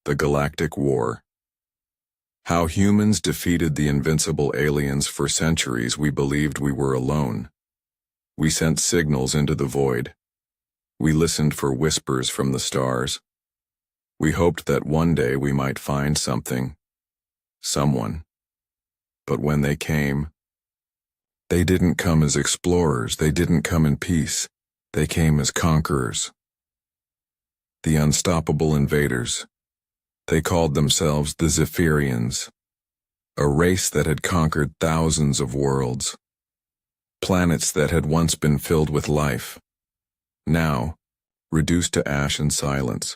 The Galactic War. How humans defeated the invincible aliens. For centuries we believed we were alone. We sent signals into the void. We listened for whispers from the stars. We hoped that one day we might find something, someone. But when they came, they didn't come as explorers, they didn't come in peace, they came as conquerors. The unstoppable invaders. They called themselves the Zephyrians, a race that had conquered thousands of worlds, planets that had once been filled with life. Now, reduced to ash and silence,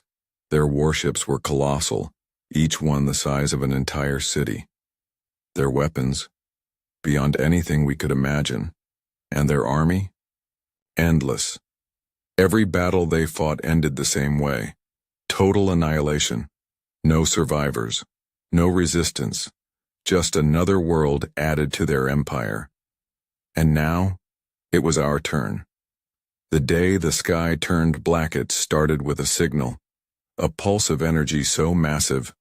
their warships were colossal, each one the size of an entire city. Their weapons, beyond anything we could imagine, and their army, endless. Every battle they fought ended the same way: total annihilation. No survivors, no resistance, just another world added to their empire. And now, it was our turn. The day the sky turned black, it started with a signal, a pulse of energy so massive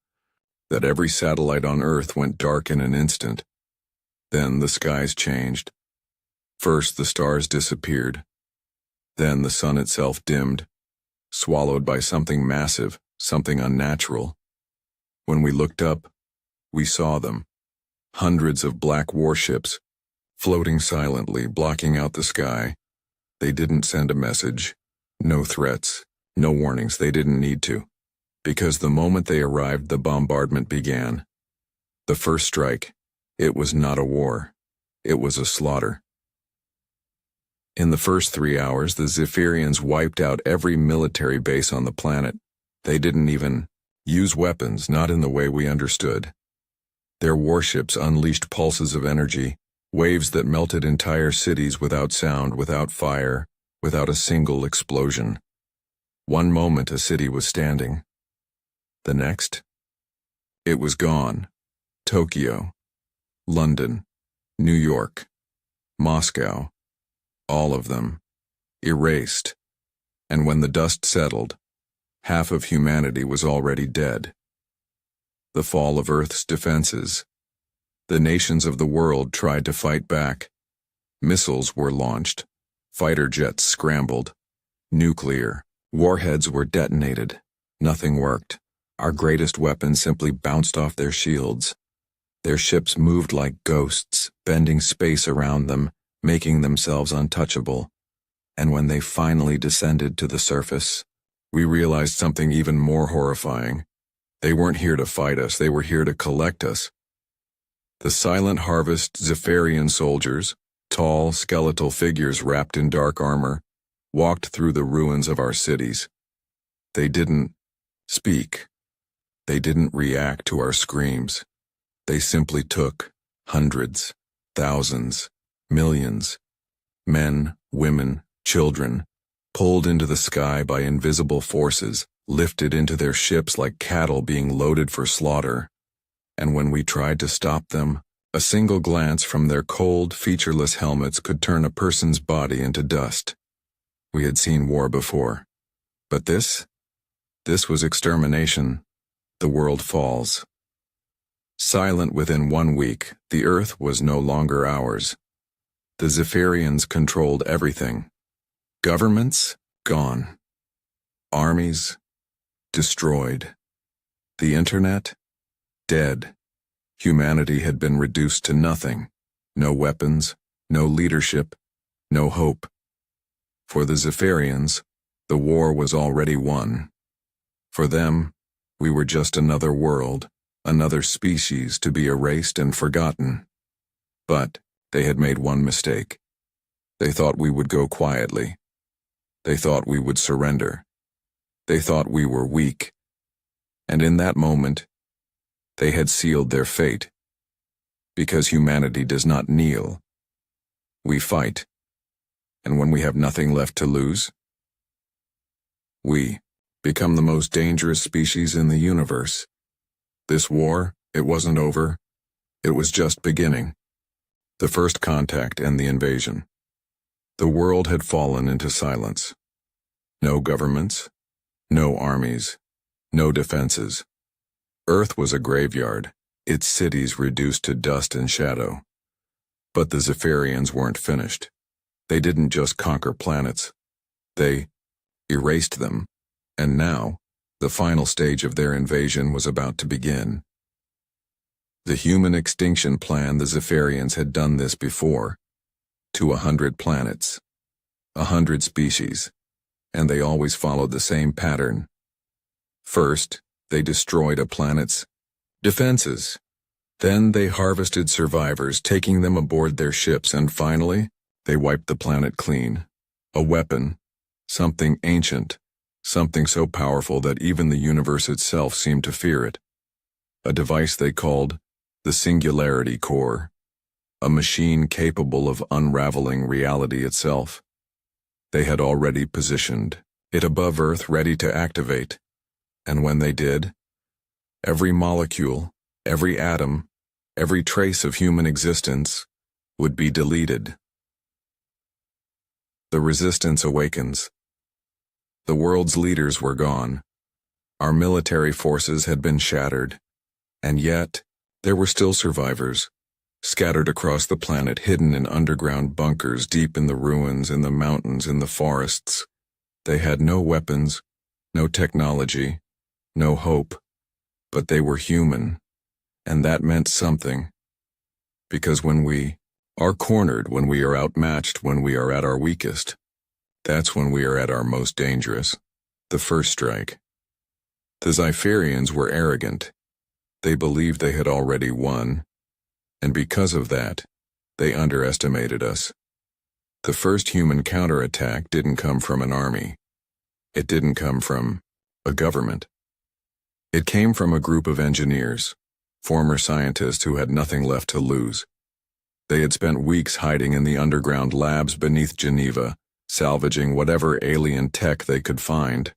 that every satellite on Earth went dark in an instant. Then the skies changed. First the stars disappeared. Then the sun itself dimmed, swallowed by something massive, something unnatural. When we looked up, we saw them, hundreds of black warships, floating silently, blocking out the sky. They didn't send a message, no threats, no warnings. They didn't need to, because the moment they arrived, the bombardment began. The first strike, it was not a war, it was a slaughter. In the first 3 hours, the Zephyrians wiped out every military base on the planet. They didn't even use weapons, not in the way we understood. Their warships unleashed pulses of energy, waves that melted entire cities without sound, without fire, without a single explosion. One moment a city was standing. The next, it was gone. Tokyo, London, New York, Moscow, all of them, erased. And when the dust settled, half of humanity was already dead. The fall of Earth's defenses. The nations of the world tried to fight back. Missiles were launched. Fighter jets scrambled. Nuclear warheads were detonated. Nothing worked. Our greatest weapons simply bounced off their shields. Their ships moved like ghosts, bending space around them, making themselves untouchable. And when they finally descended to the surface, we realized something even more horrifying. They weren't here to fight us, they were here to collect us. The Silent Harvest Zephyrian soldiers, tall, skeletal figures wrapped in dark armor, walked through the ruins of our cities. They didn't speak. They didn't react to our screams. They simply took hundreds, thousands, millions, men, women, children, pulled into the sky by invisible forces, lifted into their ships like cattle being loaded for slaughter. And when we tried to stop them, a single glance from their cold, featureless helmets could turn a person's body into dust. We had seen war before. But this was extermination. The world falls. Silent within 1 week, the Earth was no longer ours. The Zephyrians controlled everything. Governments, gone. Armies, destroyed. The internet, dead. Humanity had been reduced to nothing. No weapons, no leadership, no hope. For the Zephyrians, the war was already won. For them, we were just another world, another species to be erased and forgotten. But they had made one mistake. They thought we would go quietly. They thought we would surrender. They thought we were weak. And in that moment, they had sealed their fate. Because humanity does not kneel. We fight. And when we have nothing left to lose, we become the most dangerous species in the universe. This war, it wasn't over. It was just beginning. The first contact and the invasion. The world had fallen into silence. No governments, no armies, no defenses, Earth was a graveyard, its cities reduced to dust and shadow. But the Zephyrians weren't finished. They didn't just conquer planets. They erased them, and now, the final stage of their invasion was about to begin. The human extinction plan, the Zephyrians had done this before, to 100 planets, 100 species, and they always followed the same pattern. First, they destroyed a planet's defenses. Then they harvested survivors, taking them aboard their ships, and finally, they wiped the planet clean. A weapon, something ancient, something so powerful that even the universe itself seemed to fear it. A device they called the Singularity Core, a machine capable of unraveling reality itself. They had already positioned it above Earth, ready to activate, and when they did, every molecule, every atom, every trace of human existence would be deleted. The resistance awakens. The world's leaders were gone. Our military forces had been shattered. And yet, there were still survivors, scattered across the planet, hidden in underground bunkers, deep in the ruins, in the mountains, in the forests. They had no weapons, no technology, no hope, but they were human, and that meant something. Because when we are cornered, when we are outmatched, when we are at our weakest, that's when we are at our most dangerous. The first strike. The Zephyrians were arrogant. They believed they had already won, and because of that, they underestimated us. The first human counterattack didn't come from an army. It didn't come from a government. It came from a group of engineers, former scientists who had nothing left to lose. They had spent weeks hiding in the underground labs beneath Geneva, salvaging whatever alien tech they could find,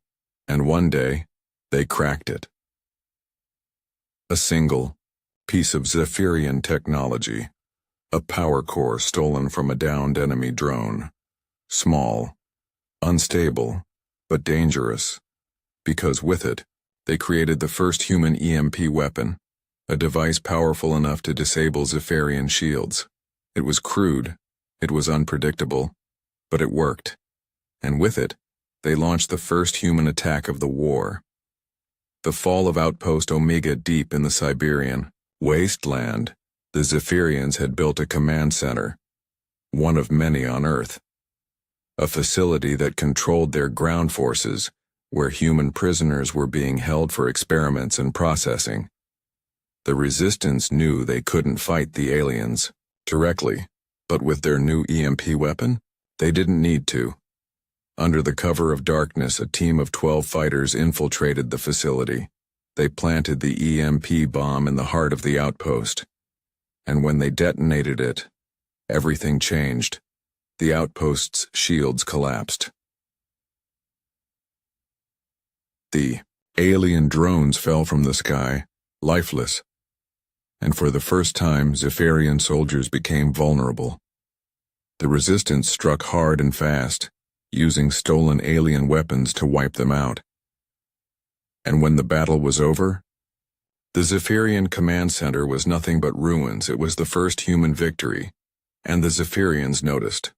and one day, they cracked it. A single piece of Zephyrian technology, a power core stolen from a downed enemy drone. Small, unstable, but dangerous, because with it, they created the first human EMP weapon, a device powerful enough to disable Zephyrian shields. It was crude, it was unpredictable, but it worked. And with it, they launched the first human attack of the war. The fall of Outpost Omega deep in the Siberian wasteland, the Zephyrians had built a command center, one of many on Earth. A facility that controlled their ground forces, where human prisoners were being held for experiments and processing. The Resistance knew they couldn't fight the aliens directly, but with their new EMP weapon, they didn't need to. Under the cover of darkness, a team of 12 fighters infiltrated the facility. They planted the EMP bomb in the heart of the outpost. And when they detonated it, everything changed. The outpost's shields collapsed. The alien drones fell from the sky, lifeless. And for the first time, Zephyrian soldiers became vulnerable. The Resistance struck hard and fast, using stolen alien weapons to wipe them out. And when the battle was over, the Zephyrian command center was nothing but ruins. It was the first human victory, and the Zephyrians noticed.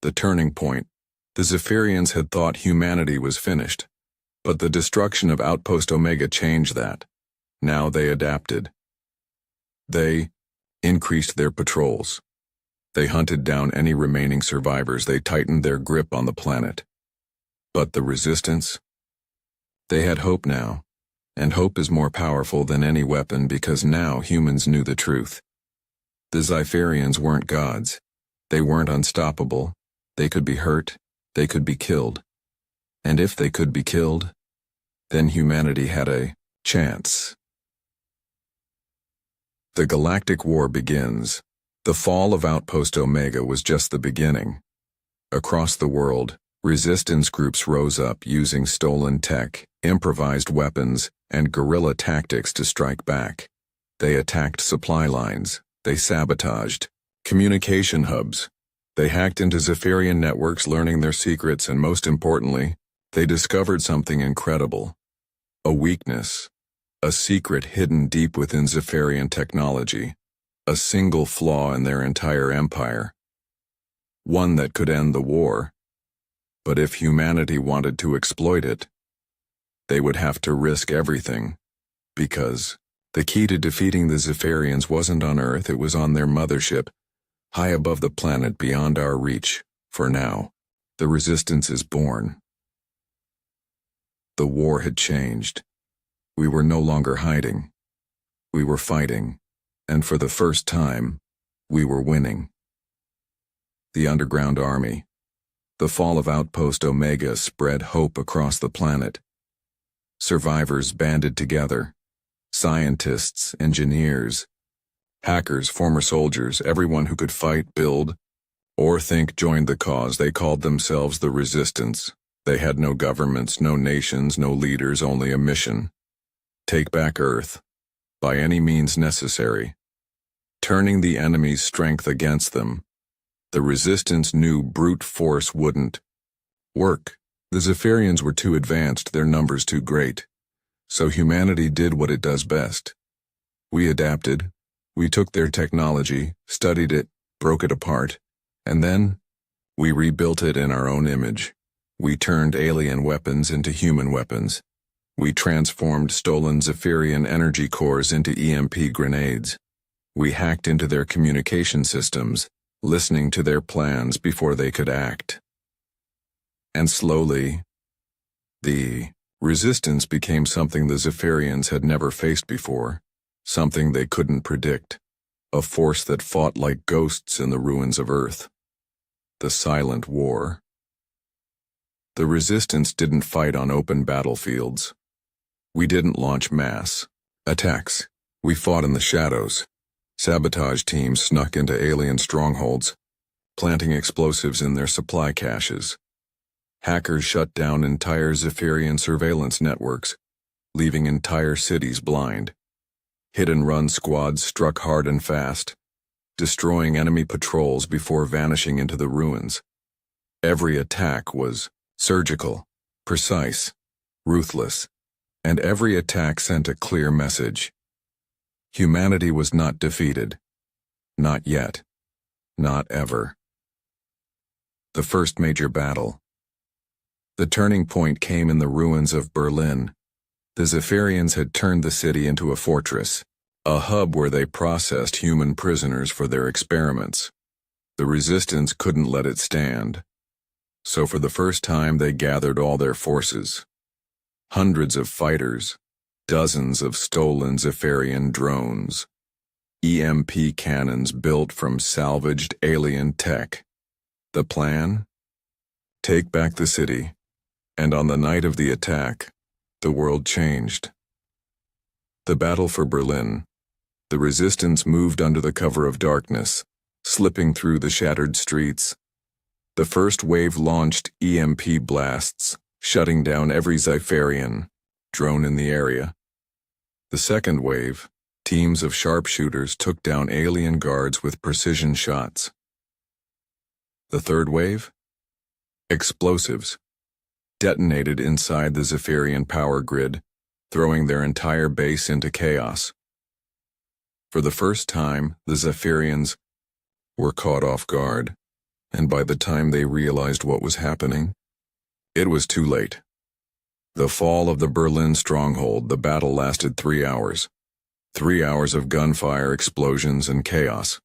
The turning point. The Zephyrians had thought humanity was finished, but the destruction of Outpost Omega changed that. Now they adapted. They increased their patrols. They hunted down any remaining survivors. They tightened their grip on the planet. But the Resistance? They had hope now, and hope is more powerful than any weapon because now humans knew the truth. The Zephyrians weren't gods. They weren't unstoppable. They could be hurt. They could be killed. And if they could be killed, then humanity had a chance. The Galactic War begins. The fall of Outpost Omega was just the beginning. Across the world, resistance groups rose up using stolen tech, improvised weapons, and guerrilla tactics to strike back. They attacked supply lines. They sabotaged communication hubs. They hacked into Zephyrian networks, learning their secrets, and most importantly, they discovered something incredible. A weakness. A secret hidden deep within Zephyrian technology. A single flaw in their entire empire. One that could end the war. But if humanity wanted to exploit it, they would have to risk everything. Because the key to defeating the Zephyrians wasn't on Earth, it was on their mothership, high above the planet beyond our reach. For now, the resistance is born. The war had changed. We were no longer hiding. We were fighting, and for the first time, we were winning. The Underground Army. The fall of Outpost Omega spread hope across the planet. Survivors banded together. Scientists, engineers, hackers, former soldiers, everyone who could fight, build, or think joined the cause. They called themselves the Resistance. They had no governments, no nations, no leaders, only a mission. Take back Earth, by any means necessary. Turning the enemy's strength against them. The Resistance knew brute force wouldn't work. The Zephyrians were too advanced, their numbers too great. So humanity did what it does best. We adapted. We took their technology, studied it, broke it apart, and then we rebuilt it in our own image. We turned alien weapons into human weapons. We transformed stolen Zephyrian energy cores into EMP grenades. We hacked into their communication systems, listening to their plans before they could act. And slowly, the Resistance became something the Zephyrians had never faced before, something they couldn't predict, a force that fought like ghosts in the ruins of Earth. The Silent War. The Resistance didn't fight on open battlefields. We didn't launch mass attacks. We fought in the shadows. Sabotage teams snuck into alien strongholds, planting explosives in their supply caches. Hackers shut down entire Zephyrian surveillance networks, leaving entire cities blind. Hit-and-run squads struck hard and fast, destroying enemy patrols before vanishing into the ruins. Every attack was surgical, precise, ruthless, and every attack sent a clear message. Humanity was not defeated. Not yet. Not ever. The first major battle. The turning point came in the ruins of Berlin. The Zephyrians had turned the city into a fortress, a hub where they processed human prisoners for their experiments. The Resistance couldn't let it stand. So for the first time they gathered all their forces. Hundreds of fighters, dozens of stolen Zephyrian drones, EMP cannons built from salvaged alien tech. The plan? Take back the city. And on the night of the attack, the world changed. The battle for Berlin. The Resistance moved under the cover of darkness, slipping through the shattered streets. The first wave launched EMP blasts, shutting down every Zephyrian drone in the area. The second wave, teams of sharpshooters took down alien guards with precision shots. The third wave? Explosives. Detonated inside the Zephyrian power grid, throwing their entire base into chaos. For the first time, the Zephyrians were caught off guard, and by the time they realized what was happening, it was too late. The fall of the Berlin stronghold, the battle lasted 3 hours. 3 hours of gunfire, explosions, and chaos.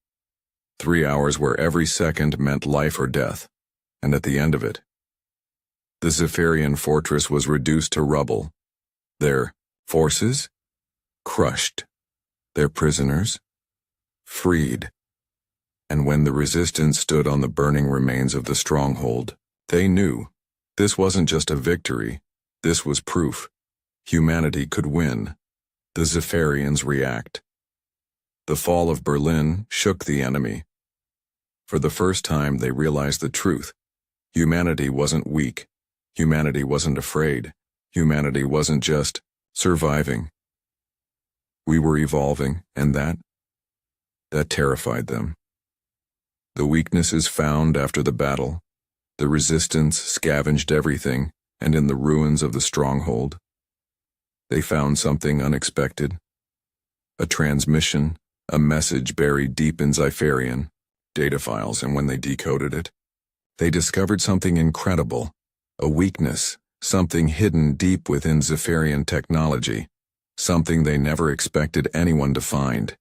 3 hours where every second meant life or death, and at the end of it, the Zephyrian fortress was reduced to rubble. Their forces? Crushed. Their prisoners? Freed. And when the Resistance stood on the burning remains of the stronghold, they knew this wasn't just a victory, this was proof. Humanity could win. The Zephyrians react. The fall of Berlin shook the enemy. For the first time they realized the truth. Humanity wasn't weak. Humanity wasn't afraid. Humanity wasn't just surviving. We were evolving, and that terrified them. The weaknesses found after the battle. The Resistance scavenged everything, and in the ruins of the stronghold, They found something unexpected. A transmission, a message buried deep in Xipherian data files, and when they decoded it, they discovered something incredible, a weakness, something hidden deep within Xipherian technology, something they never expected anyone to find.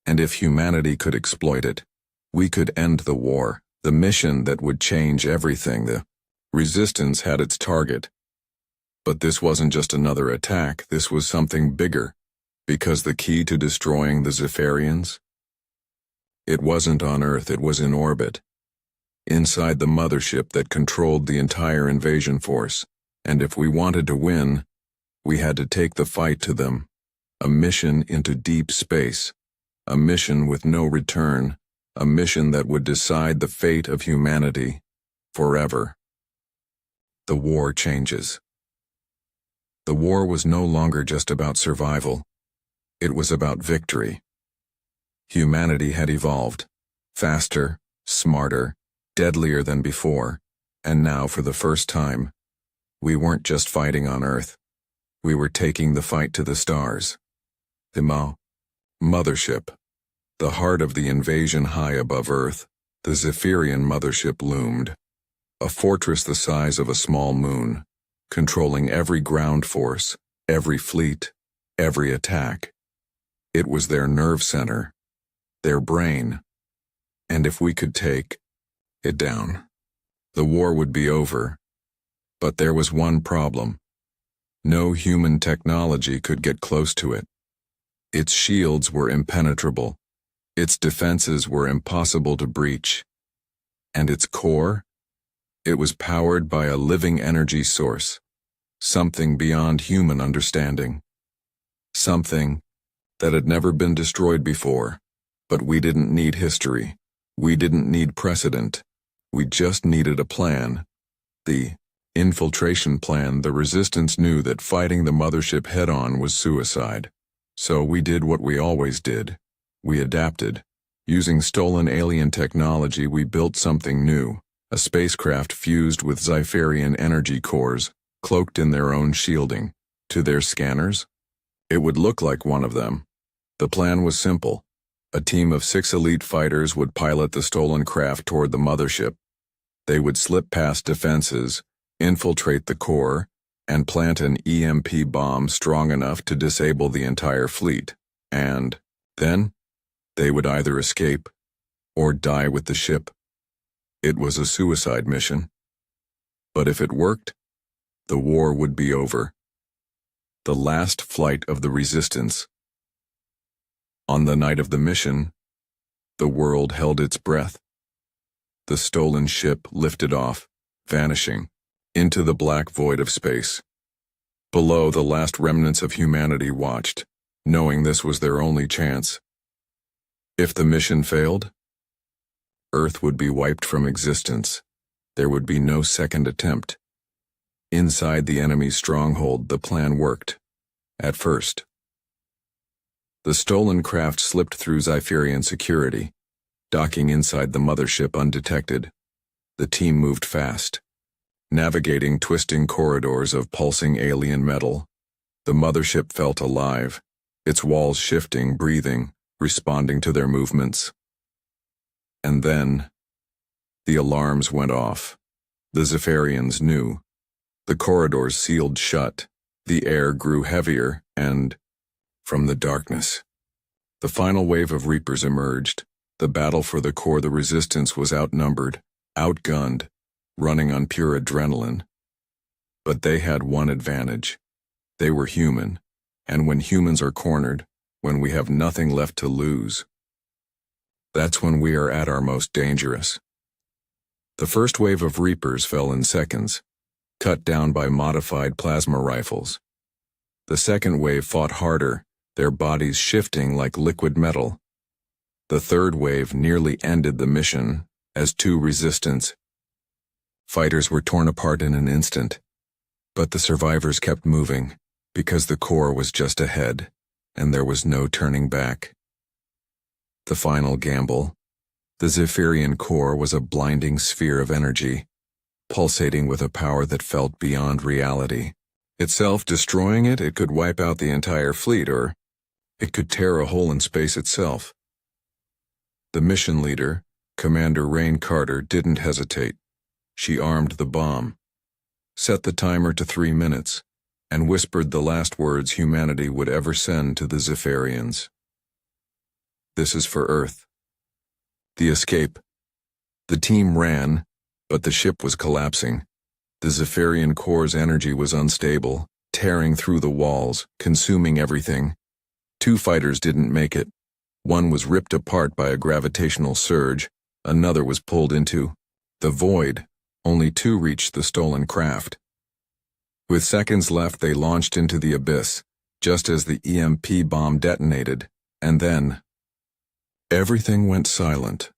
And if humanity could exploit it, we could end the war, the mission that would change everything. The resistance had its target. But this wasn't just another attack, this was something bigger, because the key to destroying the Xipherians? It wasn't on Earth, it was in orbit, inside the mothership that controlled the entire invasion force, and if we wanted to win, we had to take the fight to them, a mission into deep space, a mission with no return, a mission that would decide the fate of humanity forever. The war changes. The war was no longer just about survival. It was about victory. Humanity had evolved, faster, smarter, deadlier than before, and now for the first time, we weren't just fighting on Earth. We were taking the fight to the stars. The mothership, the heart of the invasion high above Earth, the Xipherian mothership loomed, a fortress the size of a small moon, controlling every ground force, every fleet, every attack. It was their nerve center, their brain, and if we could take it down, the war would be over. But there was one problem. No human technology could get close to it. Its shields were impenetrable. Its defenses were impossible to breach. And its core? It was powered by a living energy source, something beyond human understanding. Something that had never been destroyed before. But we didn't need history. We didn't need precedent. We just needed a plan. The infiltration plan. The resistance knew that fighting the mothership head-on was suicide. So we did what we always did. We adapted. Using stolen alien technology, we built something new. A spacecraft fused with Xipherian energy cores, cloaked in their own shielding. To their scanners, it would look like one of them. The plan was simple. A team of 6 elite fighters would pilot the stolen craft toward the mothership. They would slip past defenses, infiltrate the core, and plant an EMP bomb strong enough to disable the entire fleet. And then, they would either escape or die with the ship. It was a suicide mission. But if it worked, the war would be over. The last flight of the resistance. On the night of the mission, the world held its breath. The stolen ship lifted off, vanishing into the black void of space. Below, the last remnants of humanity watched, knowing this was their only chance. If the mission failed, Earth would be wiped from existence. There would be no second attempt. Inside the enemy's stronghold, the plan worked. At first, the stolen craft slipped through Xipherian security, docking inside the mothership undetected. The team moved fast, navigating twisting corridors of pulsing alien metal. The mothership felt alive, its walls shifting, breathing, responding to their movements. And then, the alarms went off. The Xipherians knew. The corridors sealed shut, the air grew heavier, and, from the darkness, the final wave of Reapers emerged. The battle for the core, the resistance was outnumbered, outgunned, running on pure adrenaline. But they had one advantage. They were human, and when humans are cornered, when we have nothing left to lose, that's when we are at our most dangerous. The first wave of Reapers fell in seconds, cut down by modified plasma rifles. The second wave fought harder, their bodies shifting like liquid metal. The third wave nearly ended the mission, as 2 resistance fighters were torn apart in an instant. But the survivors kept moving, because the core was just ahead, and there was no turning back. The final gamble. The Xipherian core was a blinding sphere of energy, pulsating with a power that felt beyond reality. Itself destroying it, it could wipe out the entire fleet, or it could tear a hole in space itself. The mission leader, Commander Rain Carter, didn't hesitate. She armed the bomb, set the timer to 3 minutes, and whispered the last words humanity would ever send to the Zephyrians. This is for Earth. The escape. The team ran, but the ship was collapsing. The Zephyrian core's energy was unstable, tearing through the walls, consuming everything. 2 fighters didn't make it. One was ripped apart by a gravitational surge, another was pulled into the void. Only 2 reached the stolen craft. With seconds left, they launched into the abyss, just as the EMP bomb detonated, and then everything went silent.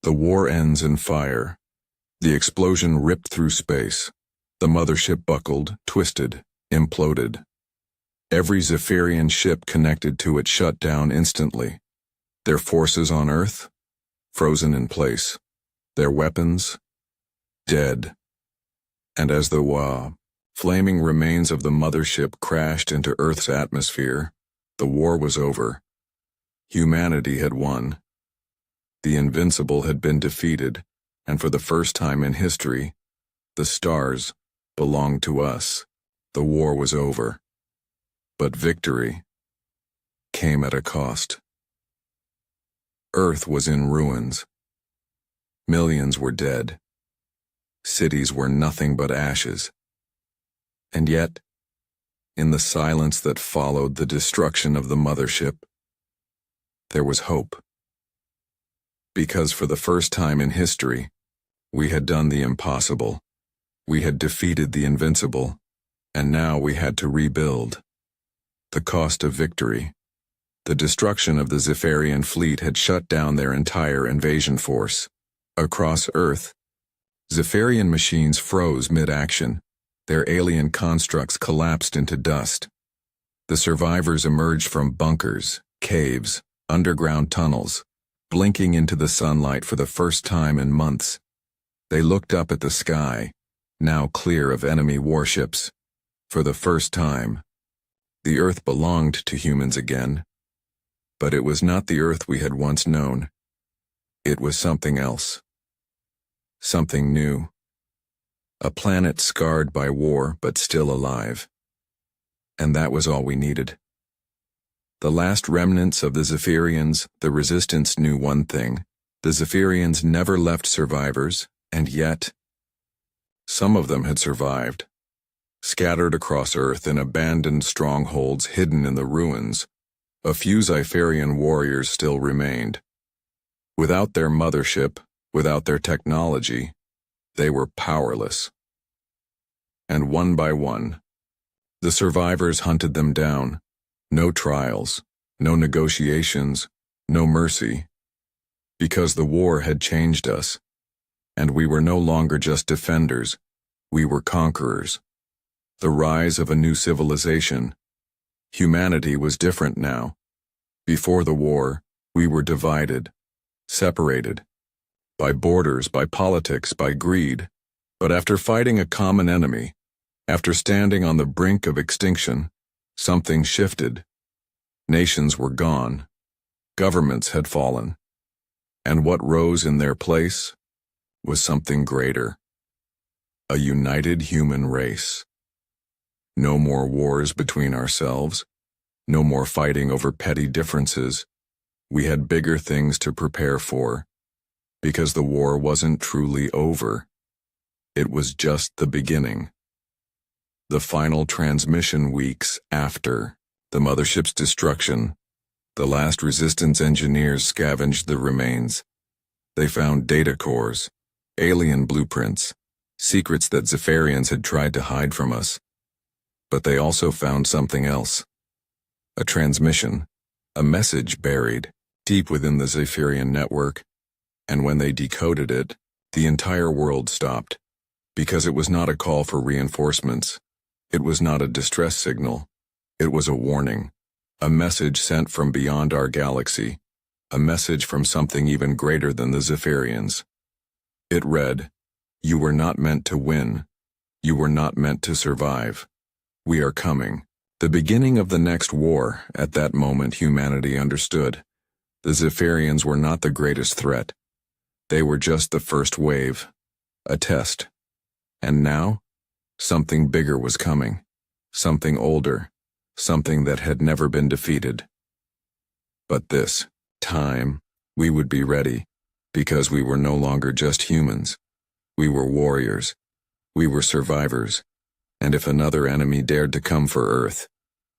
The war ends in fire. The explosion ripped through space. The mothership buckled, twisted, imploded. Every Zephyrian ship connected to it shut down instantly. Their forces on Earth, frozen in place. Their weapons, dead. And as the flaming remains of the mothership crashed into Earth's atmosphere, the war was over. Humanity had won. The Invincible had been defeated, and for the first time in history, the stars belonged to us. The war was over. But victory came at a cost. Earth was in ruins. Millions were dead. Cities were nothing but ashes. And yet, in the silence that followed the destruction of the mothership, there was hope. Because for the first time in history, we had done the impossible. We had defeated the Invincible, and now we had to rebuild. The cost of victory. The destruction of the Zephyrian fleet had shut down their entire invasion force. Across Earth, Zephyrian machines froze mid-action. Their alien constructs collapsed into dust. The survivors emerged from bunkers, caves, underground tunnels, blinking into the sunlight for the first time in months. They looked up at the sky, now clear of enemy warships. For the first time, the Earth belonged to humans again. But it was not the Earth we had once known. It was something else. Something new. A planet scarred by war but still alive. And that was all we needed. The last remnants of the Zephyrians, the Resistance, knew one thing. The Zephyrians never left survivors, and yet, some of them had survived. Scattered across Earth in abandoned strongholds hidden in the ruins, a few Zephyrian warriors still remained. Without their mothership, without their technology, they were powerless. And one by one, the survivors hunted them down. No trials, no negotiations, no mercy. Because the war had changed us, and we were no longer just defenders, we were conquerors. The rise of a new civilization. Humanity was different now. Before the war, we were divided, separated. By borders, by politics, by greed. But after fighting a common enemy, after standing on the brink of extinction, something shifted. Nations were gone. Governments had fallen. And what rose in their place was something greater. A united human race. No more wars between ourselves. No more fighting over petty differences. We had bigger things to prepare for. Because the war wasn't truly over. It was just the beginning. The final transmission weeks after the mothership's destruction, the last Resistance engineers scavenged the remains. They found data cores, alien blueprints, secrets that Zephyrians had tried to hide from us. But they also found something else. A transmission, a message buried deep within the Zephyrian network. And when they decoded it, the entire world stopped. Because it was not a call for reinforcements. It was not a distress signal. It was a warning. A message sent from beyond our galaxy. A message from something even greater than the Zephyrians. It read, "You were not meant to win. You were not meant to survive. We are coming. The beginning of the next war. At that moment humanity understood. The Zephyrians were not the greatest threat. They were just the first wave. A test. And now? Something bigger was coming. Something older. Something that had never been defeated. But this time, we would be ready, because we were no longer just humans. We were warriors. We were survivors. And if another enemy dared to come for Earth,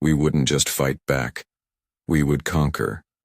we wouldn't just fight back. We would conquer.